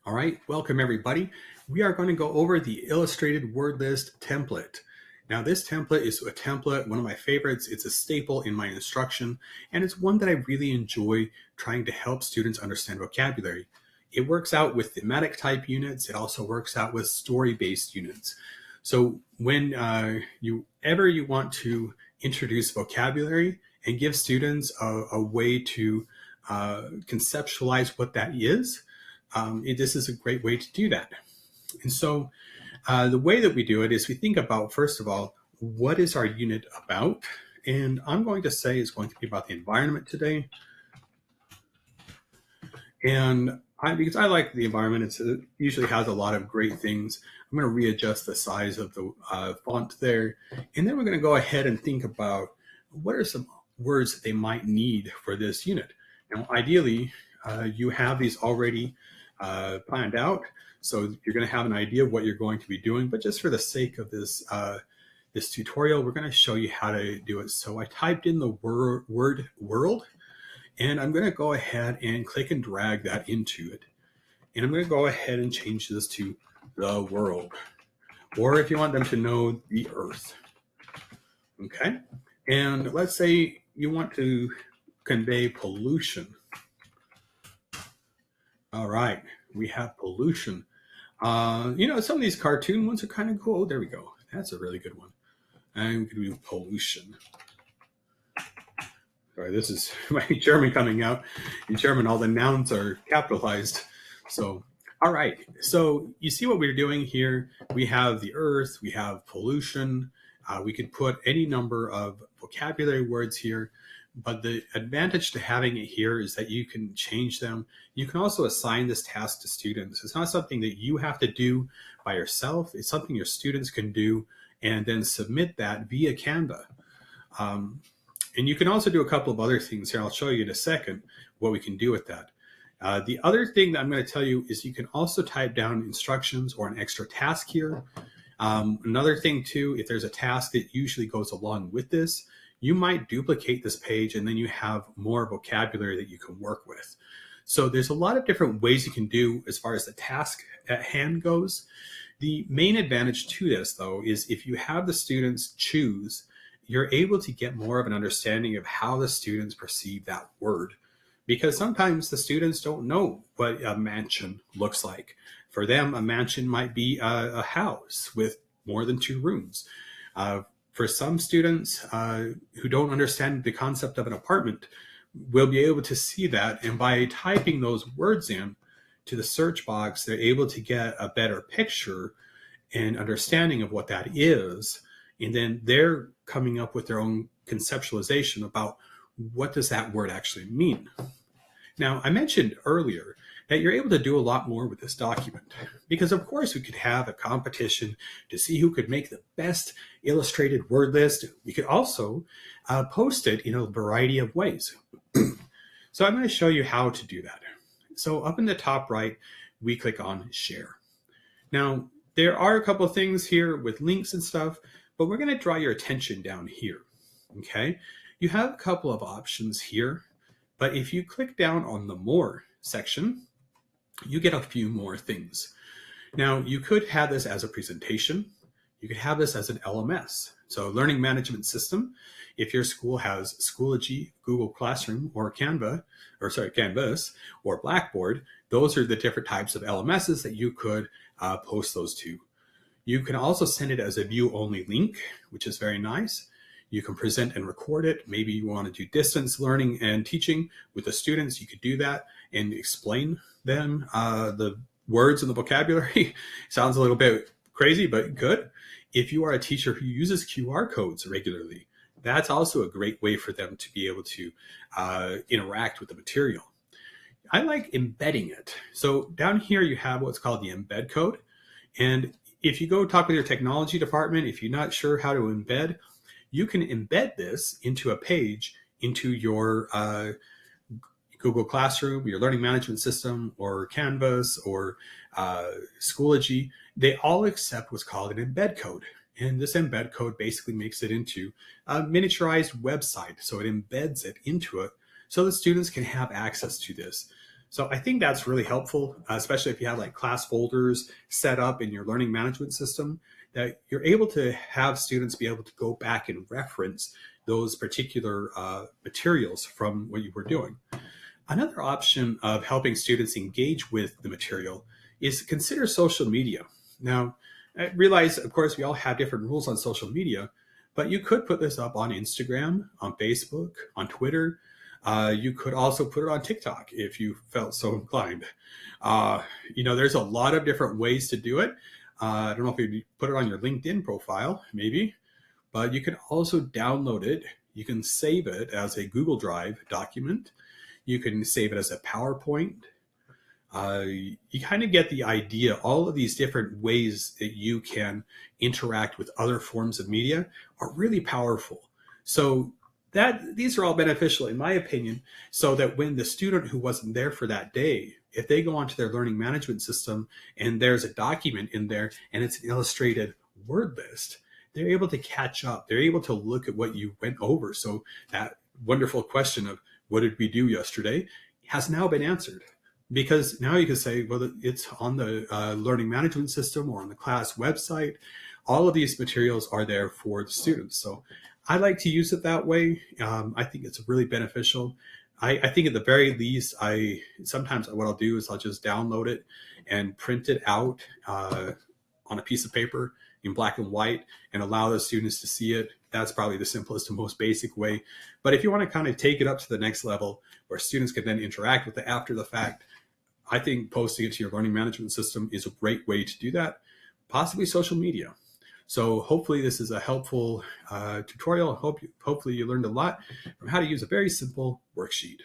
All right, welcome everybody. We are going to go over the illustrated word list template. Now this template is a template, one of my favorites. It's a staple in my instruction, and it's one that I really enjoy trying to help students understand vocabulary. It works out with thematic type units. It also works out with story-based units. So when you want to introduce vocabulary and give students a way to conceptualize what that is, this is a great way to do that. And so the way that we do it is we think about, first of all, what is our unit about? And I'm going to say it's going to be about the environment today. And because I like the environment, it usually has a lot of great things. I'm going to readjust the size of the font there. And then we're going to go ahead and think about what are some words that they might need for this unit. Now, ideally, you have these already planned out. So you're going to have an idea of what you're going to be doing. But just for the sake of this this tutorial, we're going to show you how to do it. So I typed in the word world, and I'm going to go ahead and click and drag that into it. And I'm going to go ahead and change this to the world. Or if you want them to know, the earth. Okay. And let's say you want to convey pollution. All right. We have pollution. Some of these cartoon ones are kind of cool. Oh, there we go. That's a really good one. I'm going to do pollution. Sorry, this is my German coming out. In German, all the nouns are capitalized. So, all right. So you see what we're doing here. We have the earth. We have pollution. We can put any number of vocabulary words here. But the advantage to having it here is that you can change them. You can also assign this task to students. It's not something that you have to do by yourself. It's something your students can do and then submit that via Canva. And you can also do a couple of other things here. I'll show you in a second what we can do with that. The other thing that I'm going to tell you is you can also type down instructions or an extra task here. Another thing too, if there's a task that usually goes along with this, you might duplicate this page and then you have more vocabulary that you can work with. So there's a lot of different ways you can do as far as the task at hand goes. The main advantage to this, though, is if you have the students choose, you're able to get more of an understanding of how the students perceive that word. Because sometimes the students don't know what a mansion looks like. For them, a mansion might be a house with more than 2 rooms. For some students who don't understand the concept of an apartment, will be able to see that. And by typing those words in to the search box, they're able to get a better picture and understanding of what that is. And then they're coming up with their own conceptualization about what does that word actually mean. Now, I mentioned earlier that you're able to do a lot more with this document because, of course, we could have a competition to see who could make the best illustrated word list. We could also post it in a variety of ways. So I'm going to show you how to do that. So up in the top right, we click on Share. Now, there are a couple of things here with links and stuff, but we're going to draw your attention down here. Okay, you have a couple of options here, but if you click down on the More section, you get a few more things. Now, you could have this as a presentation. You could have this as an LMS, so Learning Management System. If your school has Schoology, Google Classroom, or Canvas, or Blackboard, those are the different types of LMSs that you could post those to. You can also send it as a view-only link, which is very nice. You can present and record it. Maybe you want to do distance learning and teaching with the students. You could do that and explain them the words and the vocabulary. Sounds a little bit crazy, but good. If you are a teacher who uses QR codes regularly, that's also a great way for them to be able to interact with the material. I like embedding it. So down here you have what's called the embed code. And if you go talk with your technology department, if you're not sure how to embed, you can embed this into a page, into your Google Classroom, your learning management system, or Canvas, or Schoology. They all accept what's called an embed code. And this embed code basically makes it into a miniaturized website. So it embeds it into it so the students can have access to this. So I think that's really helpful, especially if you have like class folders set up in your learning management system, that you're able to have students be able to go back and reference those particular materials from what you were doing. Another option of helping students engage with the material is to consider social media. Now, I realize, of course, we all have different rules on social media, but you could put this up on Instagram, on Facebook, on Twitter. You could also put it on TikTok if you felt so inclined. There's a lot of different ways to do it. I don't know if you put it on your LinkedIn profile, maybe, but you can also download it. You can save it as a Google Drive document. You can save it as a PowerPoint. You kind of get the idea. All of these different ways that you can interact with other forms of media are really powerful. So these are all beneficial, in my opinion, so that when the student who wasn't there for that day, if they go onto their learning management system and there's a document in there and it's an illustrated word list, they're able to catch up. They're able to look at what you went over. So that wonderful question of what did we do yesterday has now been answered. Because now you can say, well, it's on the learning management system or on the class website. All of these materials are there for the students. So I like to use it that way. I think it's really beneficial. I think at the very least, sometimes what I'll do is I'll just download it and print it out on a piece of paper in black and white and allow the students to see it. That's probably the simplest and most basic way. But if you want to kind of take it up to the next level where students can then interact with it after the fact, I think posting it to your learning management system is a great way to do that, possibly social media. So hopefully this is a helpful tutorial. Hopefully you learned a lot from how to use a very simple worksheet.